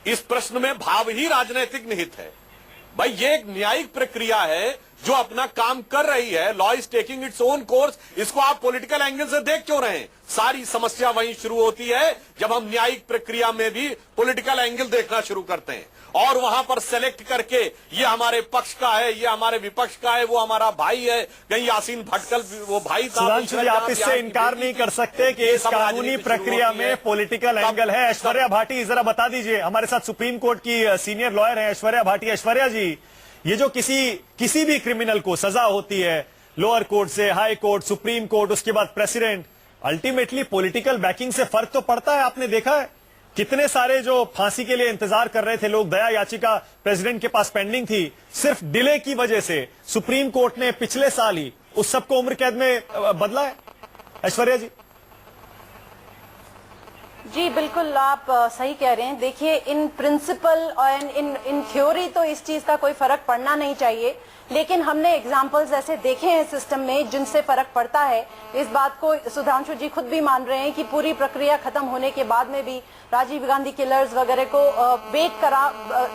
इस प्रश्न में भाव ही राजनीतिक निहित है। भाई, ये एक न्यायिक प्रक्रिया है जो अपना काम कर रही है। Law is taking its own course. इसको आप पॉलिटिकल एंगल से देख क्यों रहे हैं? सारी समस्या वहीं शुरू होती है जब हम न्यायिक प्रक्रिया में भी पॉलिटिकल एंगल देखना शुरू करते हैं, और वहां पर सेलेक्ट करके ये हमारे पक्ष का है, ये हमारे विपक्ष का है, वो हमारा भाई है। कहीं यासीन भटकल वो भाई था। सुधांशु जी, आप इससे इनकार नहीं कर सकते कि इस कानूनी प्रक्रिया में पॉलिटिकल एंगल है। ऐश्वर्या भाटी, जरा बता दीजिए, हमारे साथ सुप्रीम कोर्ट की सीनियर लॉयर है ऐश्वर्या भाटी। ऐश्वर्या जी, ये जो किसी भी क्रिमिनल को सजा होती है, लोअर कोर्ट से हाई कोर्ट, सुप्रीम कोर्ट, उसके बाद प्रेसिडेंट, अल्टीमेटली पॉलिटिकल बैकिंग से फर्क तो पड़ता है। आपने देखा है कितने सारे जो फांसी के लिए इंतजार कर रहे थे लोग, दया याचिका प्रेसिडेंट के पास पेंडिंग थी, सिर्फ डिले की वजह से सुप्रीम कोर्ट ने पिछले साल ही उस सबको उम्र कैद में बदला है। ऐश्वर्या जी, जी बिल्कुल, आप सही कह रहे हैं। देखिए, इन प्रिंसिपल और इन थ्योरी तो इस चीज का कोई फर्क पड़ना नहीं चाहिए, लेकिन हमने एग्जाम्पल्स ऐसे देखे हैं सिस्टम में जिनसे फर्क पड़ता है। इस बात को सुधांशु जी खुद भी मान रहे हैं कि पूरी प्रक्रिया खत्म होने के बाद में भी राजीव गांधी किलर्स वगैरह को वेट करा,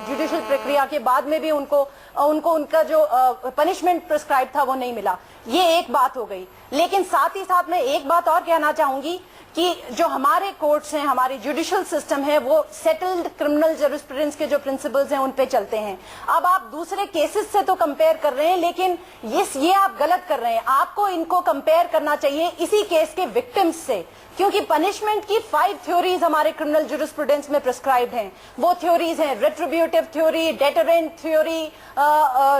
जुडिशियल प्रक्रिया के बाद में भी उनको उनका जो पनिशमेंट प्रिस्क्राइब था वो नहीं मिला। ये एक बात हो गई, लेकिन साथ ही साथ मैं एक बात और कहना चाहूंगी कि जो हमारे कोर्ट्स हैं, हमारी जुडिशियल सिस्टम है, वो सेटल्ड क्रिमिनल जरिस्प्रूडेंस के जो प्रिंसिपल्स हैं उन पे चलते हैं। अब आप दूसरे केसेस से तो कंपेयर कर रहे हैं, लेकिन ये आप गलत कर रहे हैं। आपको इनको कंपेयर करना चाहिए इसी केस के विक्टिम्स से, क्योंकि पनिशमेंट की 5 थ्योरीज हमारे क्रिमिनल जरिस्प्रूडेंस में प्रिस्क्राइब्ड हैं। वो थ्योरीज हैं retributive theory, deterrent theory,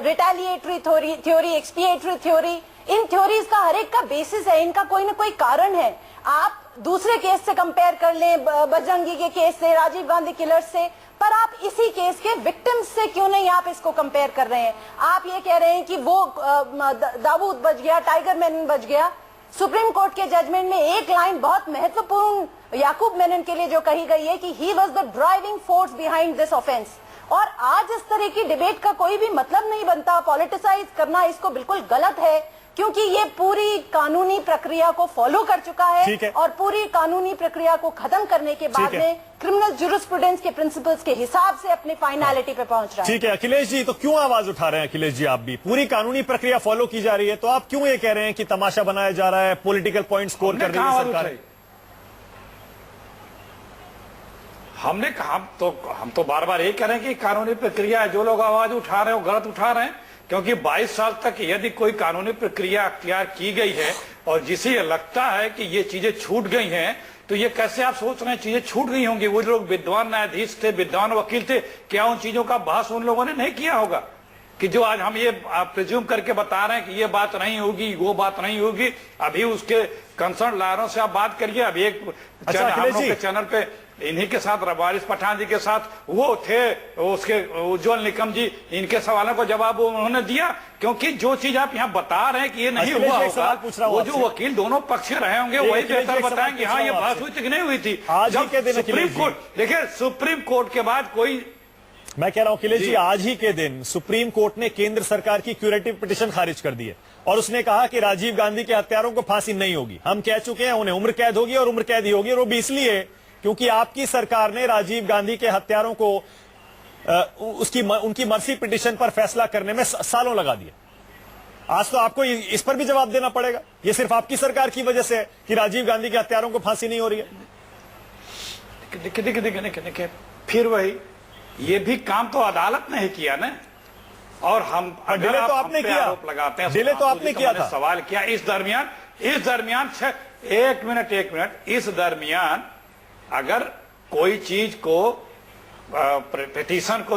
retaliatory theory, expiatory theory. इन थ्योरीज का हर एक का बेसिस है, इनका कोई ना कोई कारण है। आप दूसरे केस से कंपेयर कर लें, बजरंगी के केस से, राजीव गांधी किलर्स से, पर आप इसी केस के विक्टिम्स से क्यों नहीं आप इसको कंपेयर कर रहे हैं? आप ये कह रहे हैं कि वो दाऊद बच गया, टाइगर मेनन बच गया। सुप्रीम कोर्ट के जजमेंट में एक लाइन बहुत महत्वपूर्ण याकूब मेनन के लिए जो कही गई है कि he was the driving force behind this offence. और आज इस तरह की डिबेट का कोई भी मतलब नहीं बनता। पॉलिटिसाइज करना इसको बिल्कुल गलत है, क्योंकि ये पूरी कानूनी प्रक्रिया को फॉलो कर चुका है और पूरी कानूनी प्रक्रिया को खत्म करने के बाद में क्रिमिनल ज्यूरिस्प्रूडेंस के प्रिंसिपल्स के हिसाब से अपनी फाइनलिटी पे पहुंच रहा है। ठीक है अखिलेश जी, तो क्यों आवाज उठा रहे हैं अखिलेश जी? आप भी पूरी कानूनी प्रक्रिया फॉलो की जा रही है, तो आप क्यों ये कह रहे हैं कि तमाशा बनाया जा रहा है, पॉलिटिकल पॉइंट स्कोर कर रही है सरकार? हमने कहा, हम तो बार बार ये कह रहे हैं कि कानूनी प्रक्रिया है, जो लोग आवाज उठा रहे हैं वो गलत उठा रहे हैं। क्योंकि 22 साल तक यदि कोई कानूनी प्रक्रिया अख्तियार की गई है और जिसे ये लगता है कि ये चीजें छूट गई हैं, तो ये कैसे आप सोच रहे हैं चीजें छूट गई होंगी? वो लोग विद्वान न्यायाधीश थे, विद्वान वकील थे, क्या उन चीजों का बहस उन लोगों ने नहीं किया होगा? कि जो आज हम ये प्रिज्यूम करके बता रहे हैं कि ये बात नहीं होगी, वो बात नहीं होगी, अभी उसके कंसर्न लॉयरों से आप बात करिए। अभी एक चैनल पे इन्हीं के साथ वारिस पठान जी के साथ वो थे, उसके उज्जवल निकम जी, इनके सवालों का जवाब उन्होंने दिया। क्योंकि जो चीज आप यहाँ बता रहे हैं कि ये नहीं हुआ होगा, वो जो वकील दोनों पक्ष रहे होंगे वही बेहतर बताएंगे हाँ ये बात हुई थी कि नहीं हुई थी। जब सुप्रीम कोर्ट, देखिये सुप्रीम कोर्ट के बाद कोई, मैं कह रहा हूं अखिलेश जी, आज ही के दिन सुप्रीम कोर्ट ने केंद्र सरकार की क्यूरेटिव पिटीशन खारिज कर दी है और उसने कहा कि राजीव गांधी के हत्यारों को फांसी नहीं होगी। हम कह चुके हैं उन्हें उम्र कैद होगी और उम्र कैद ही होगी, और वो भी इसलिए क्योंकि आपकी सरकार ने राजीव गांधी के हत्यारों को उनकी मर्सी पिटीशन पर फैसला करने में सालों लगा दिया। आज तो आपको इस पर भी जवाब देना पड़ेगा। ये सिर्फ आपकी सरकार की वजह से है कि राजीव गांधी के हत्यारों को फांसी नहीं हो रही है। फिर वही, ये भी काम तो अदालत ने ही किया ना। और हम पर डिले तो आपने किया, आरोप लगाते हैं, डिले तो आपने किया था, सवाल किया। इस दरमियान एक मिनट, इस दरमियान अगर कोई चीज को पिटीशन को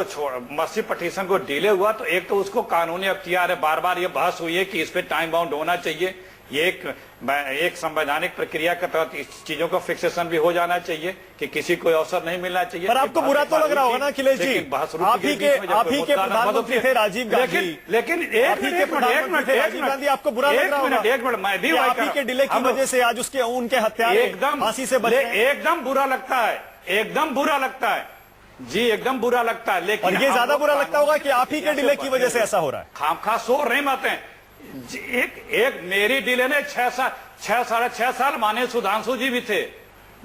मस्जिद पिटीशन को डिले हुआ तो एक तो उसको कानूनी अख्तियार है। बार बार ये बहस हुई है कि इस पे टाइम बाउंड होना चाहिए, ये एक संवैधानिक प्रक्रिया के तहत इस चीजों का फिक्सेशन भी हो जाना चाहिए कि किसी को अवसर नहीं मिलना चाहिए। पर आपको बुरा तो लग रहा होगा ना अखिलेश जी, आप ही के प्रधानमंत्री थे राजीव गांधी, लेकिन आप ही के प्रधानमंत्री थे राजीव गांधी, आपको बुरा लग रहा होगा एक मिनट मैं भी आप ही के डिले की वजह से आज उसके उनके हत्यारे फांसी से बचे। एकदम बुरा लगता है, एकदम बुरा लगता है जी, एकदम बुरा लगता है। लेकिन और ये ज्यादा बुरा लगता होगा कि आप ही के डिले की वजह से ऐसा हो रहा है। खामखा शोर नहीं मारते हैं। एक मेरी डिले ने 6 साल माने सुधांशु जी भी थे,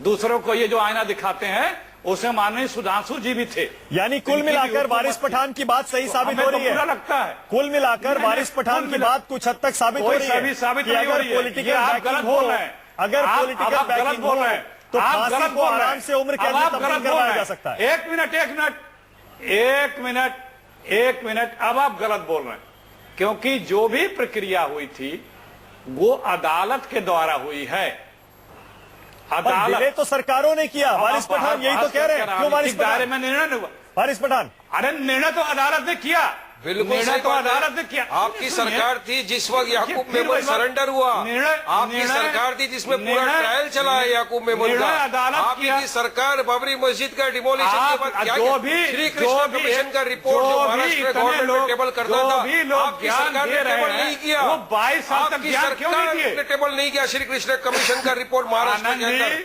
दूसरों को ये जो आईना दिखाते हैं उसे माने सुधांशु जी भी थे। यानी कुल मिलाकर वारिस पठान की बात सही साबित हो रही है। बुरा लगता है, कुल मिलाकर वारिस पठान की बात कुछ हद तक साबित हो रही है कि अगर पॉलिटिकल बैकिंग हो, अगर पॉलिटिकल बैकिंग हो तो फांसी को आराम से उम्र कैद में तब्दील करवाया जा सकता है। एक मिनट, अब आप गलत बोल रहे हैं, क्योंकि जो भी प्रक्रिया हुई थी वो अदालत के द्वारा हुई है। अदालत तो सरकारों ने किया, वारिस पठान यही तो कह रहे हैं। क्यों वारिस दायरे में निर्णय नहीं हुआ? वारिस पठान, अरे निर्णय तो अदालत ने किया, बिल्कुल सही तो अदालत ने किया। आपकी सरकार थी जिस वक्त याकूब मेमन सरेंडर हुआ, आपकी सरकार थी जिसमें पूरा ट्रायल चला है याकूब मेमन का। आपकी सरकार बाबरी मस्जिद का डिमोलिशन के बाद क्या श्री कृष्ण कमीशन का रिपोर्ट जो महाराष्ट्र गवर्नमेंट में टेबल करता था, आपकी सरकार ने टेबल नहीं किया। वो 22 साल तक ज्ञान क्यों नहीं दिए? टेबल नहीं किया श्री कृष्ण कमीशन का रिपोर्ट महाराष्ट्र के अंदर।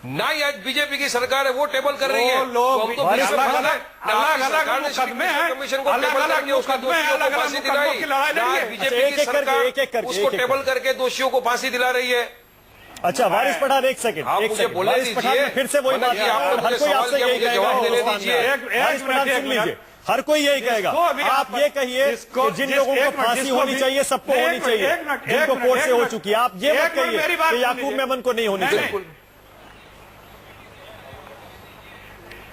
ना ही आज बीजेपी की सरकार है वो टेबल कर रही है। अलग अलग मुकदमे हैं, कमीशन को टेबल करके उसका दोषियों को फांसी दिलाई। बीजेपी की सरकार उसको टेबल करके दोषियों को फांसी दिला रही है। अच्छा वारिस पठान एक सेकंड, आप मुझे बोलने दीजिए, फिर से वही बात, हर कोई आपसे यही कहेगा, जवाब देने दीजिए। वारिस पठान सुन लीजिए, हर कोई यही कहेगा। आप ये कहिए कि जिन लोगों को फांसी होनी चाहिए सबको होनी चाहिए, जिनको कोर्ट से हो चुकी है। आप ये मत कहिए कि याकूब मेमन को नहीं होनी चाहिए।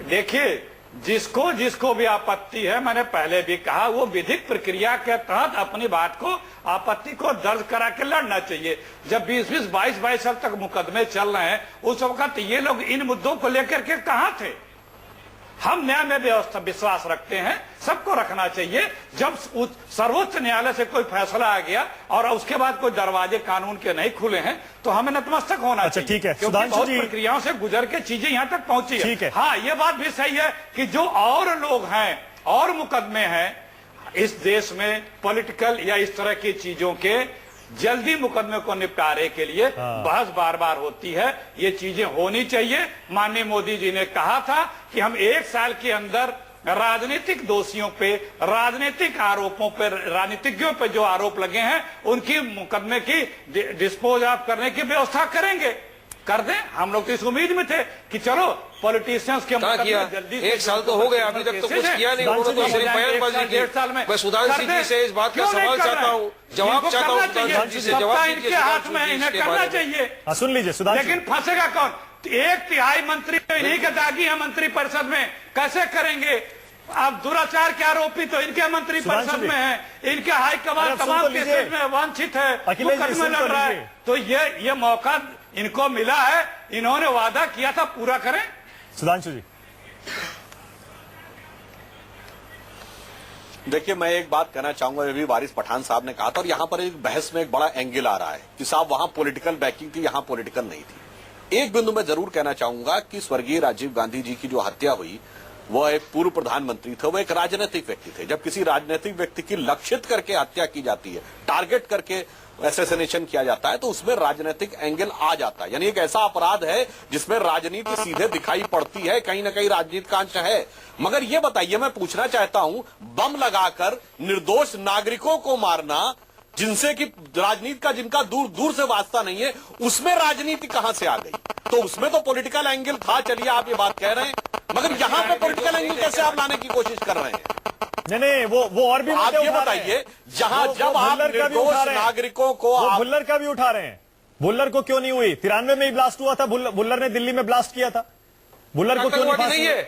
देखिए, जिसको भी आपत्ति है, मैंने पहले भी कहा, वो विधिक प्रक्रिया के तहत अपनी बात को आपत्ति को दर्ज करा के लड़ना चाहिए। जब 20-20, 22-22 साल तक मुकदमे चल रहे हैं, उस वक्त ये लोग इन मुद्दों को लेकर के कहां थे? हम न्याय में व्यवस्था विश्वास रखते हैं, सबको रखना चाहिए। जब सर्वोच्च न्यायालय से कोई फैसला आ गया और उसके बाद कोई दरवाजे कानून के नहीं खुले हैं तो हमें नतमस्तक होना चाहिए। ठीक है, क्योंकि बहुत प्रक्रियाओं से गुजर के चीजें यहाँ तक पहुंची है। हाँ, ये बात भी सही है कि जो और लोग हैं और मुकदमे हैं इस देश में पॉलिटिकल या इस तरह की चीजों के जल्दी मुकदमे को निपटारे के लिए बहस बार बार होती है। ये चीजें होनी चाहिए। माननीय मोदी जी ने कहा था कि हम 1 साल के अंदर राजनीतिक दोषियों पे, राजनीतिक आरोपों पे, राजनीतिज्ञों पे जो आरोप लगे हैं उनकी मुकदमे की डिस्पोज ऑफ करने की व्यवस्था करेंगे। कर दें, हम लोग तो इस उम्मीद में थे कि चलो पॉलिटिशियंस के मुकदमे जल्दी 1 साल तो हो गया, अभी तक तो कुछ किया नहीं। उन्होंने तो सिर्फ बयानबाजी की। 1.5 साल में मैं सुधांशु जी से इस बात का सवाल चाहता हूँ, जवाब चाहता हूँ सुधांशु जी से। जवाब इनके हाथ में, इन्हें करना चाहिए। सुन लीजिए सुधांशु, लेकिन फंसेगा कौन? 1/3 मंत्री इन्हीं के दागी है मंत्री परिषद में, कैसे करेंगे? आप दुराचार के आरोपी तो इनके मंत्री परिषद में है, इनके हाईकमान तमाम केसेस में वांछित है, मुकदमे लड़ रहा है। तो ये मौका इनको मिला है, इन्होंने वादा किया था, पूरा करें। सुधांशु जी, देखिए, मैं एक बात कहना चाहूंगा, ये भी वारिस पठान साहब ने कहा था और यहां पर एक बहस में एक बड़ा एंगल आ रहा है कि साहब वहां पॉलिटिकल बैकिंग थी, यहां पॉलिटिकल नहीं थी। एक बिंदु मैं जरूर कहना चाहूंगा कि स्वर्गीय राजीव गांधी जी की जो हत्या हुई, वह एक पूर्व प्रधानमंत्री थे, वो एक राजनीतिक व्यक्ति थे। जब किसी राजनीतिक व्यक्ति की लक्षित करके हत्या की जाती है, टारगेट करके असैसिनेशन किया जाता है, तो उसमें राजनीतिक एंगल आ जाता है। यानी एक ऐसा अपराध है जिसमें राजनीति सीधे दिखाई पड़ती है, कहीं ना कहीं राजनीति का अंश है। मगर ये बताइए, मैं पूछना चाहता हूं, बम लगाकर निर्दोष नागरिकों को मारना, जिनसे कि राजनीति का जिनका दूर दूर से वास्ता नहीं है, उसमें राजनीति कहां से आ गई? तो उसमें तो पॉलिटिकल एंगल था, चलिए आप ये बात कह रहे हैं, मगर यहां पे पॉलिटिकल एंगल कैसे आप लाने की कोशिश कर रहे हैं? नहीं, वो और भी आप ये बताइए, जहां जब आप निर्दोष नागरिकों को भुल्लर का भी उठा रहे हैं, भुल्लर को क्यों नहीं हुई? 93 में ही ब्लास्ट हुआ था, भुल्लर ने दिल्ली में ब्लास्ट किया था, भुल्लर को क्यों नहीं है?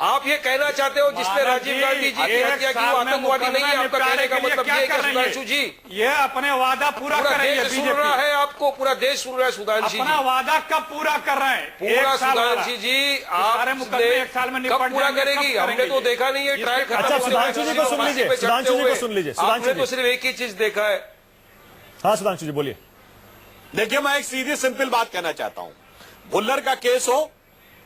आप ये कहना चाहते हो जिसने राजीव गांधी जी की हत्या की वो आतंकवादी नहीं है? आपका कहने का मतलब ये है कि सुधांशु जी ये अपने वादा पूरा कर रही है देश सुन रहा है, आपको पूरा देश सुन रहा है सुधांशु जी। अपना वादा कब पूरा कर रहे हैं? पूरा सुधांशु जी आपने एक साल में कब पूरा करेगी? हमने तो देखा नहीं है ट्रायल खत्म। अच्छा, सुधांशु जी को सुन लीजिए, सुधांशु जी को सुन लीजिए। आपने तो सिर्फ एक ही चीज देखा है। हाँ सुधांशु जी बोलिए। देखिए, मैं एक सीधी सिंपल बात कहना चाहता हूं। भुल्लर का केस हो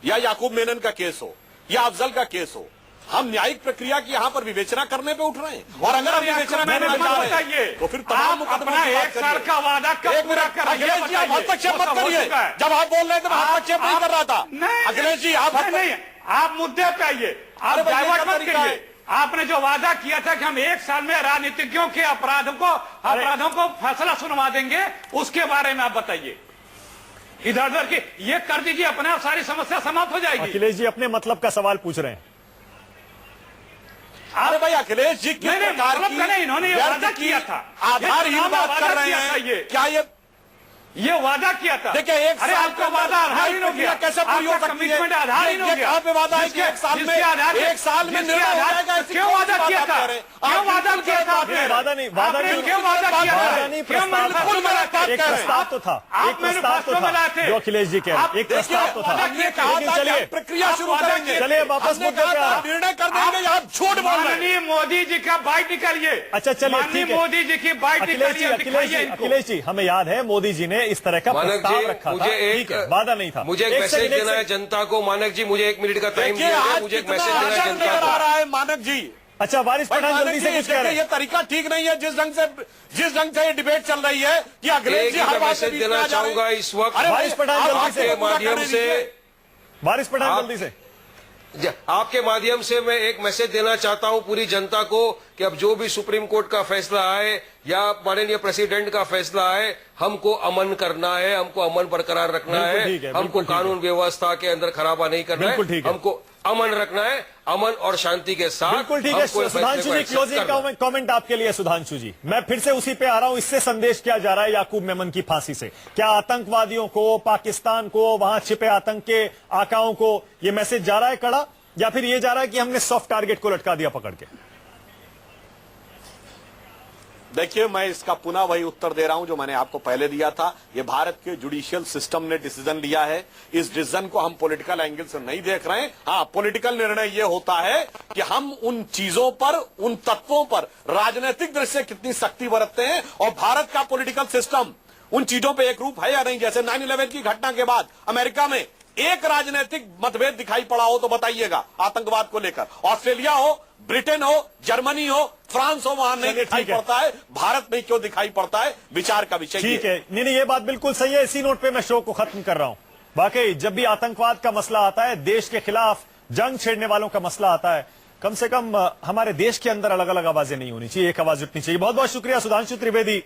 या याकूब मेनन का केस हो या अफजल का केस हो, हम न्यायिक प्रक्रिया की यहां पर विवेचना करने पे उठ रहे हैं। और अगर हम विवेचना करने पे जा रहे हैं तो फिर तमाम मुकदमा एक साल का वादा कब पूरा कर रहे हैं? अखिलेश जी, आप हस्तक्षेप मत करिए। जब आप बोल रहे थे मैं हस्तक्षेप नहीं कर रहा था। अखिलेश जी, आप नहीं, आप मुद्दे पे आइए, आप डाइवर्ट मत करिए। आपने जो वादा किया था कि हम एक साल में राजनीतिज्ञों के अपराधों को फैसला सुनवा देंगे, उसके बारे में आप बताइए। इधर उधर की ये कर दीजिए, अपने आप सारी समस्या समाप्त हो जाएगी। अखिलेश जी अपने मतलब का सवाल पूछ रहे हैं। अरे भाई, अखिलेश जी किस प्रकार की इन्होंने ये वादा किया था, आधारहीन बात कर रहे हैं? क्या ये वादा किया था? देखिए, एक साल आपका वादा आधारहीन हो गया। कैसे पूरी हो सकती है? आधारहीन हो गया। कहां पे वादा है कि एक साल में निर्णय हो जाएगा? क्यों वादा किया था? क्यों वादा किया था? वादा नहीं, वादा नहीं, क्यों वादा किया था? वादा नहीं, एक प्रस्ताव तो था, एक प्रस्ताव तो था जो अखिलेश जी कह रहे हैं, एक प्रस्ताव तो था। लेकिन चलिए प्रक्रिया शुरू करेंगे। चलिए वापस मुद्दे पे आ रहे हैं। निर्णय कर देंगे, आप झूठ बोल रहे हैं। माननीय मोदी जी का बाइट निकालिए। अच्छा चलिए, ठीक है। मोदी जी की बाइट निकालिए। अखिलेश जी, हमें याद है मोदी जी ने इस तरह का प्रस्ताव रखा था। ठीक है, वादा नहीं था। मुझे एक मैसेज देना है जनता को। मानक जी, मुझे 1 मिनट का टाइम दिया है, मुझे एक मैसेज देना है जनता को। आ रहा है मानक जी। अच्छा, वारिस पठान जल्दी से कुछ कह रहे हैं। ये तरीका ठीक नहीं है जिस ढंग से ये डिबेट चल रही है कि अखिलेश जी हर बात मैसेज देना चाहूंगा इस वक्त। वारिस पठान जल्दी से, आपके माध्यम से, वारिस पठान जल्दी से, आपके माध्यम से मैं एक मैसेज देना चाहता हूं पूरी जनता को कि अब जो भी सुप्रीम कोर्ट का फैसला आए या माननीय प्रेसिडेंट का फैसला आए, हमको अमन करना है, हमको अमन बरकरार रखना है, हमको कानून व्यवस्था के अंदर खराबा नहीं करना है, हमको अमन रखना है, अमन और शांति के साथ। बिल्कुल ठीक है। सुधांशु जी, क्लोजिंग कमेंट आपके लिए। सुधांशु जी, मैं फिर से उसी पे आ रहा हूं। इससे संदेश क्या जा रहा है याकूब मेमन की फांसी से? क्या आतंकवादियों को, पाकिस्तान को, वहां छिपे आतंक के आकाओं को ये मैसेज जा रहा है कड़ा, या फिर ये जा रहा है कि हमने सॉफ्ट टारगेट को लटका दिया पकड़ के? देखिए, मैं इसका पुनः वही उत्तर दे रहा हूं जो मैंने आपको पहले दिया था। ये भारत के जुडिशियल सिस्टम ने डिसीजन लिया है। इस डिसीजन को हम पॉलिटिकल एंगल से नहीं देख रहे हैं। हाँ, पॉलिटिकल निर्णय ये होता है कि हम उन चीजों पर, उन तत्वों पर राजनीतिक दृष्टि से कितनी सख्ती बरतते हैं, और भारत का पॉलिटिकल सिस्टम उन चीजों पर एक रूप है या नहीं। जैसे 9/11 की घटना के बाद अमेरिका में एक राजनीतिक मतभेद दिखाई पड़ा हो तो बताइएगा, आतंकवाद को लेकर। ऑस्ट्रेलिया हो, ब्रिटेन हो, जर्मनी हो, फ्रांस हो, वहां नहीं दिखाई पड़ता है। भारत में क्यों दिखाई पड़ता है? विचार का विषय। ठीक है, नहीं, ये बात बिल्कुल सही है। इसी नोट पे मैं शो को खत्म कर रहा हूं। वाकई जब भी आतंकवाद का मसला आता है, देश के खिलाफ जंग छेड़ने वालों का मसला आता है, कम से कम हमारे देश के अंदर अलग अलग आवाजें नहीं होनी चाहिए, एक आवाज उठनी चाहिए। बहुत बहुत शुक्रिया सुधांशु त्रिवेदी,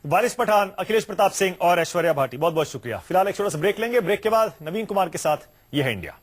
वारिस पठान, अखिलेश प्रताप सिंह और ऐश्वर्या भाटी, बहुत बहुत शुक्रिया। फिलहाल एक छोटा सा ब्रेक लेंगे। ब्रेक के बाद नवीन कुमार के साथ ये है इंडिया।